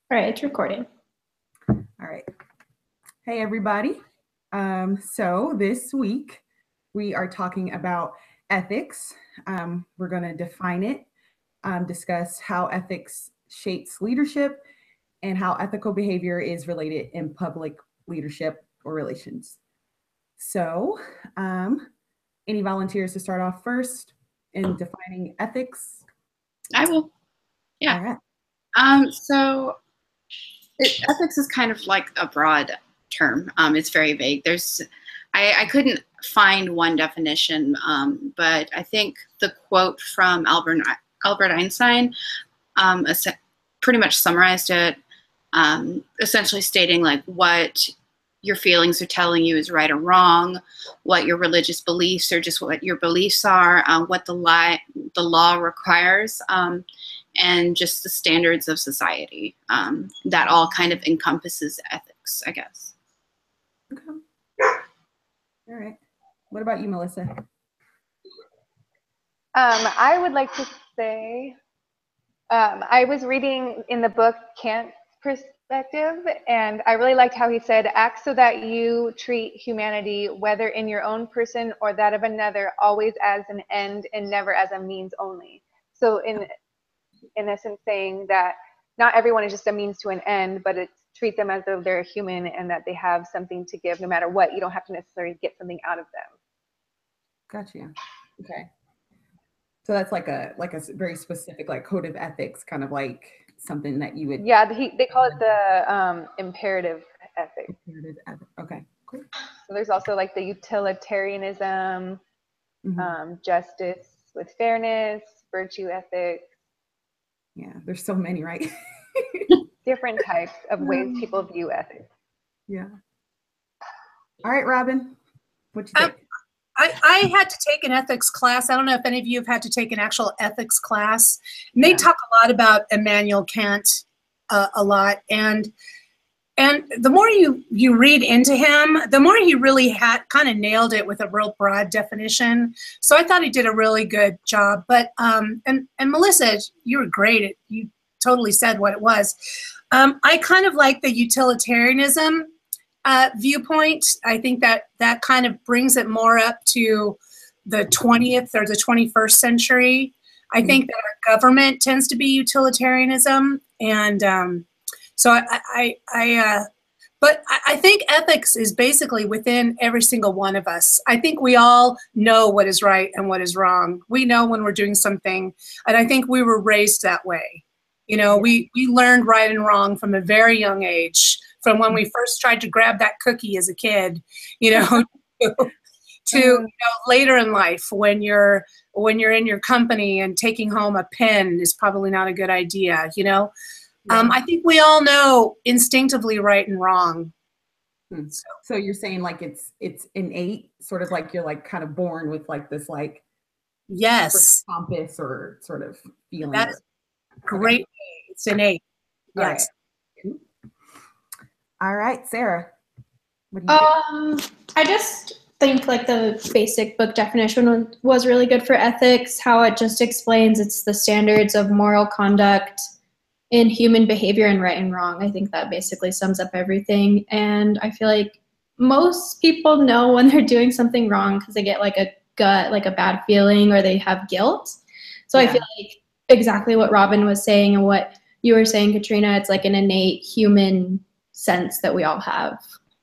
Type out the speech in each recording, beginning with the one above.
All right, it's recording. All right. Hey, everybody. So this week we are talking about ethics. We're going to define it, discuss how ethics shapes leadership, and how ethical behavior is related in public leadership or relations. So, any volunteers to start off first in defining ethics? I will. Yeah. All right. Ethics is kind of like a broad term. It's very vague. I couldn't find one definition, but I think the quote from Albert Einstein pretty much summarized it, essentially stating like what your feelings are telling you is right or wrong, what your religious beliefs or just what your beliefs are, what the law requires, and just the standards of society. That all kind of encompasses ethics, I guess. Okay. All right. What about you, Melissa? I would like to say, I was reading in the book Kant's Perspective, and I really liked how he said, act so that you treat humanity, whether in your own person or that of another, always as an end and never as a means only. So in essence saying that not everyone is just a means to an end, but it's treat them as though they're human and that they have something to give no matter what. You don't have to necessarily get something out of them. Gotcha. Okay. So that's like a very specific like code of ethics, kind of like something that you would. Yeah, they call it the imperative ethic. Imperative ethic. Okay, cool. So there's also like the utilitarianism, justice with fairness, virtue ethics. Yeah, there's so many, right? Different types of ways people view ethics. Yeah. All right, Robbin, what you think? I had to take an ethics class. I don't know if any of you have had to take an actual ethics class. And they talk a lot about Immanuel Kant a lot. And the more you read into him, the more he really had kind of nailed it with a real broad definition. So I thought he did a really good job. But and Melissa, you were great. You totally said what it was. I kind of like the utilitarianism viewpoint. I think that kind of brings it more up to the 20th or the 21st century. I think that our government tends to be utilitarianism, and but I think ethics is basically within every single one of us. I think we all know what is right and what is wrong. We know when we're doing something, and I think we were raised that way. You know, we learned right and wrong from a very young age. From when we first tried to grab that cookie as a kid, you know, to later in life when you're in your company and taking home a pen is probably not a good idea, you know. I think we all know instinctively right and wrong. So you're saying like it's innate, sort of like you're like kind of born with like this like compass or sort of feeling. That's great. It's innate. Yes. All right, Sarah. What do you think? I just think like the basic book definition was really good for ethics, how it just explains it's the standards of moral conduct in human behavior and right and wrong. I think that basically sums up everything. And I feel like most people know when they're doing something wrong because they get like a gut, like a bad feeling, or they have guilt. So I feel like exactly what Robbin was saying and what you were saying, Katrina, it's like an innate human sense that we all have.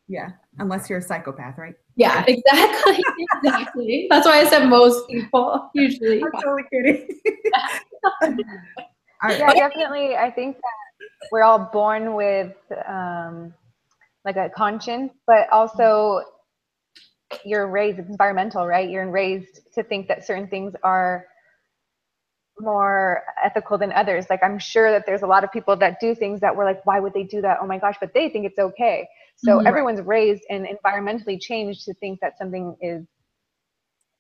Yeah, unless you're a psychopath, right? Yeah, exactly. Exactly. That's why I said most people usually. I'm totally kidding. Yeah, definitely. I think that we're all born with like a conscience, but also you're raised, it's environmental, right? You're raised to think that certain things are more ethical than others. Like I'm sure that there's a lot of people that do things that we're like, why would they do that? Oh my gosh, but they think it's okay. So everyone's raised and environmentally changed to think that something is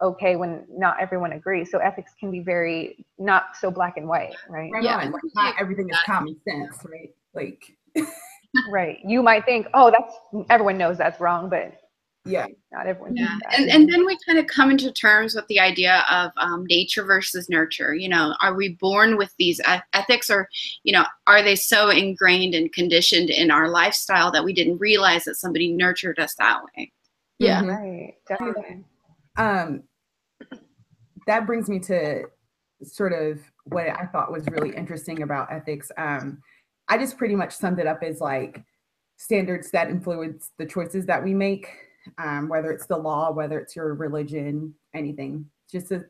okay when not everyone agrees. So ethics can be very not so black and white, right? Like not everything is common sense, right? Like right. You might think, oh, that's everyone knows that's wrong, but Yeah. Not everyone Yeah, thinks that. and then we kind of come into terms with the idea of nature versus nurture. You know, are we born with these ethics, or, you know, are they so ingrained and conditioned in our lifestyle that we didn't realize that somebody nurtured us that way? Yeah. Right, definitely. That brings me to sort of what I thought was really interesting about ethics. I just pretty much summed it up as like standards that influence the choices that we make, whether it's the law, whether it's your religion, anything, just a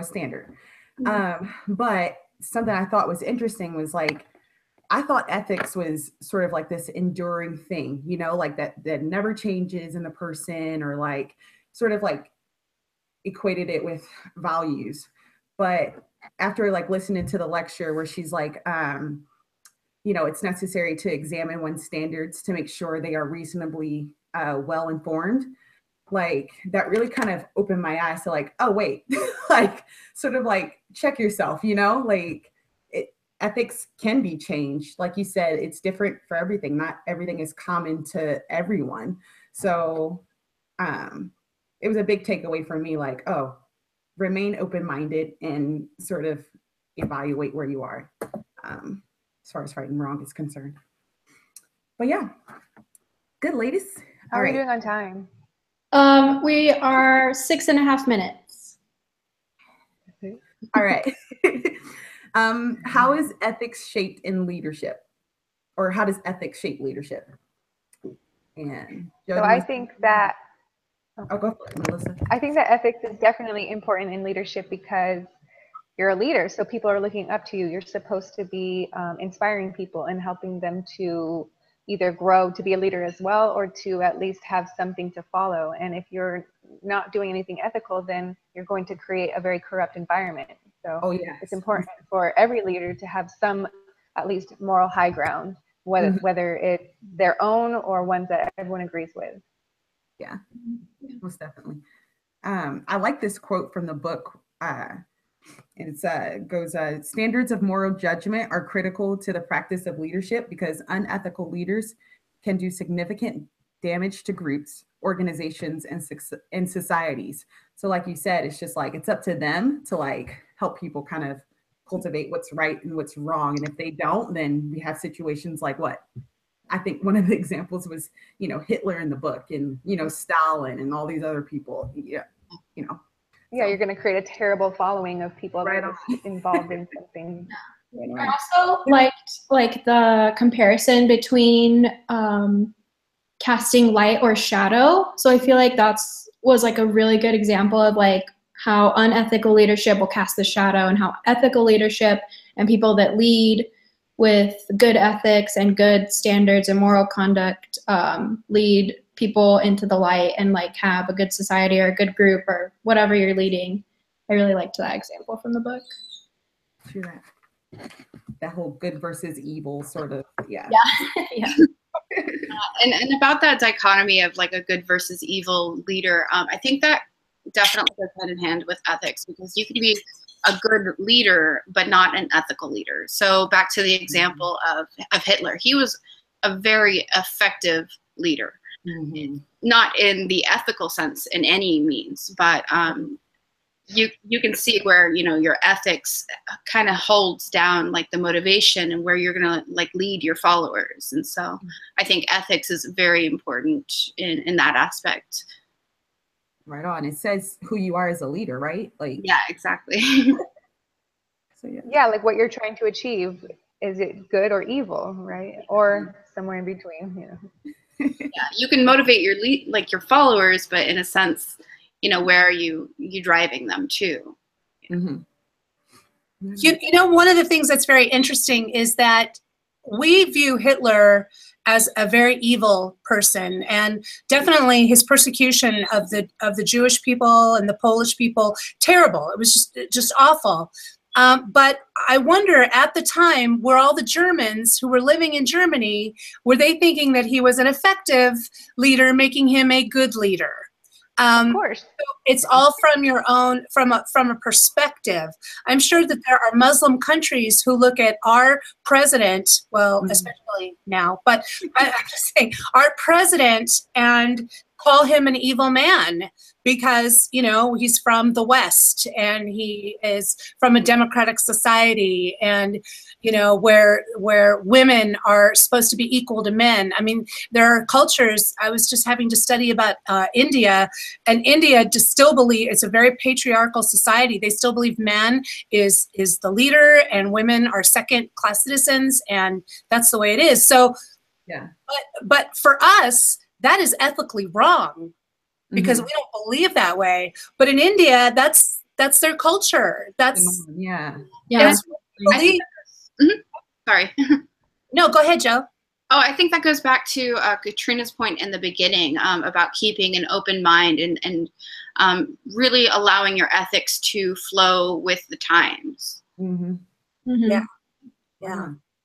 standard. But something I thought was interesting was like, I thought ethics was sort of like this enduring thing, you know, like that never changes in the person, or like sort of like equated it with values. But after like listening to the lecture where she's like, it's necessary to examine one's standards to make sure they are reasonably well informed, like that really kind of opened my eyes to like, oh wait, like sort of like check yourself, like ethics can be changed. Like you said, it's different for everything. Not everything is common to everyone. So it was a big takeaway for me, like, oh, remain open-minded and sort of evaluate where you are as far as right and wrong is concerned. But yeah, good, ladies. How are we doing on time? We are 6.5 minutes. All right. How is ethics shaped in leadership? Or how does ethics shape leadership? And so I think that I'll go for it, Melissa. I think that ethics is definitely important in leadership because you're a leader. So people are looking up to you. You're supposed to be inspiring people and helping them to either grow to be a leader as well, or to at least have something to follow. And if you're not doing anything ethical, then you're going to create a very corrupt environment. So it's important for every leader to have some at least moral high ground, whether it's their own or ones that everyone agrees with. Yeah, most definitely. I like this quote from the book. It goes, standards of moral judgment are critical to the practice of leadership because unethical leaders can do significant damage to groups, organizations, and societies. So like you said, it's just like, it's up to them to like help people kind of cultivate what's right and what's wrong. And if they don't, then we have situations like what? I think one of the examples was, Hitler in the book, and, Stalin and all these other people. Yeah, Yeah, you're going to create a terrible following of people that are involved in something. I also liked the comparison between casting light or shadow. So I feel like was like a really good example of like how unethical leadership will cast the shadow, and how ethical leadership and people that lead with good ethics and good standards and moral conduct lead people into the light and like have a good society or a good group or whatever you're leading. I really liked that example from the book. True that whole good versus evil sort of, yeah. And about that dichotomy of like a good versus evil leader, I think that definitely goes hand in hand with ethics, because you can be a good leader but not an ethical leader. So back to the example of Hitler, he was a very effective leader. Mm-hmm. Not in the ethical sense in any means, but you can see where your ethics kind of holds down like the motivation and where you're gonna like lead your followers. And so I think ethics is very important in that aspect. Right on. It says who you are as a leader, right? Like, yeah, exactly. So yeah, like what you're trying to achieve, is it good or evil, right? Or somewhere in between, Yeah, you can motivate your followers, but in a sense, where are you driving them to? Mm-hmm. One of the things that's very interesting is that we view Hitler as a very evil person, and definitely his persecution of the Jewish people and the Polish people, terrible. It was just awful. But I wonder, at the time, were all the Germans who were living in Germany, were they thinking that he was an effective leader, making him a good leader? Of course. So it's all from your own, from a perspective. I'm sure that there are Muslim countries who look at our president, well, especially now, but I'm just saying, our president, and call him an evil man because, you know, he's from the West and he is from a democratic society and, you know, where women are supposed to be equal to men. I mean, there are cultures. I was just having to study about India, and India just still believe it's a very patriarchal society. They still believe man is the leader and women are second-class citizens, and that's the way it is. So, yeah. But for us, that is ethically wrong because we don't believe that way. But in India, that's their culture. That's yeah. That's I think sorry. No, go ahead, Joe. Oh, I think that goes back to Katrina's point in the beginning about keeping an open mind and really allowing your ethics to flow with the times. Yeah.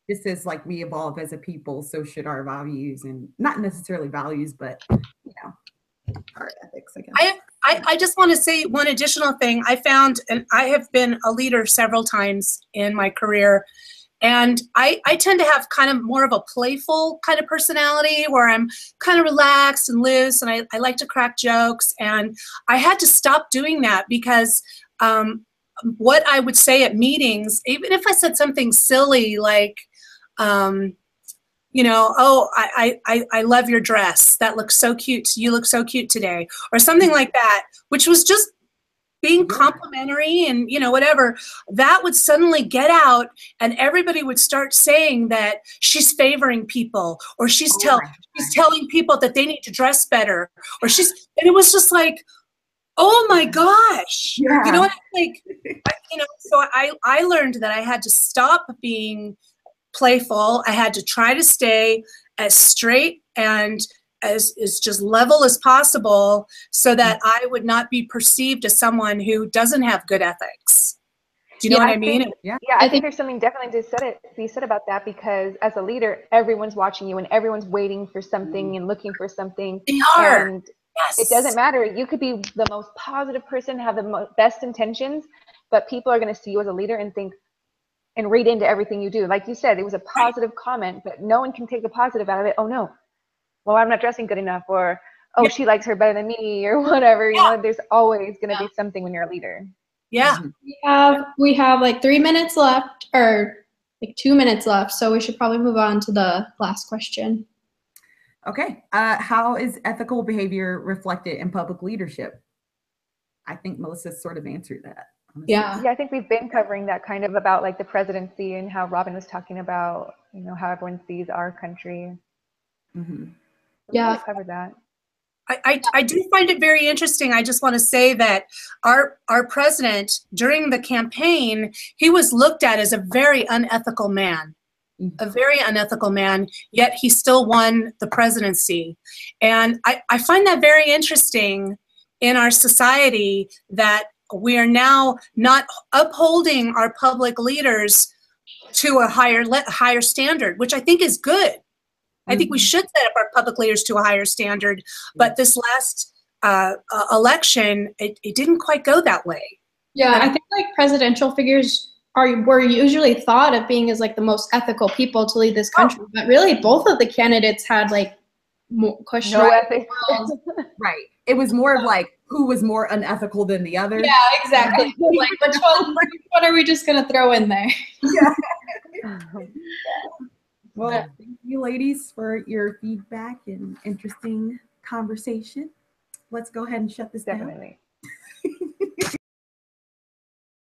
Just as like we evolve as a people, so should our values, and not necessarily values, but you know, our ethics, I guess. I just want to say one additional thing. I found, and I have been a leader several times in my career, and I tend to have kind of more of a playful kind of personality where I'm kind of relaxed and loose, and I like to crack jokes. And I had to stop doing that because what I would say at meetings, even if I said something silly like, you know, oh, I love your dress. That looks so cute. You look so cute today. Or something like that, which was just being complimentary and, you know, whatever. That would suddenly get out and everybody would start saying that she's favoring people or she's telling people that they need to dress better. Or and it was just like, oh my gosh. Yeah. You know what? Like, you know, so I learned that I had to stop being playful. I had to try to stay as straight and as just level as possible so that I would not be perceived as someone who doesn't have good ethics. Do you know what I mean? I think there's something definitely to be said about that, because as a leader, everyone's watching you and everyone's waiting for something and looking for something. They are. And it doesn't matter. You could be the most positive person, have the best intentions, but people are going to see you as a leader and think, and read into everything you do. Like you said, it was a positive comment, but no one can take a positive out of it. Oh no, well, I'm not dressing good enough, or oh, she likes her better than me, or whatever. You know, there's always going to be something when you're a leader. Yeah. We have like 3 minutes left, or like 2 minutes left, so we should probably move on to the last question. Okay. How is ethical behavior reflected in public leadership? I think Melissa sort of answered that. Honestly. Yeah, I think we've been covering that kind of about like the presidency and how Robbin was talking about, you know, how everyone sees our country. Yeah, we covered that. I do find it very interesting. I just want to say that our president during the campaign, he was looked at as a very unethical man. A very unethical man, yet he still won the presidency. And I find that very interesting in our society, that we are now not upholding our public leaders to a higher standard, which I think is good. I think we should set up our public leaders to a higher standard, but this last election, it didn't quite go that way. Yeah, I think like presidential figures were usually thought of being as like the most ethical people to lead this country, but really both of the candidates had like questionable ethics. Right. It was more of like who was more unethical than the other. Yeah, exactly. Like which one are we just gonna throw in there? Yeah. Well, thank you, ladies, for your feedback and interesting conversation. Let's go ahead and shut this down.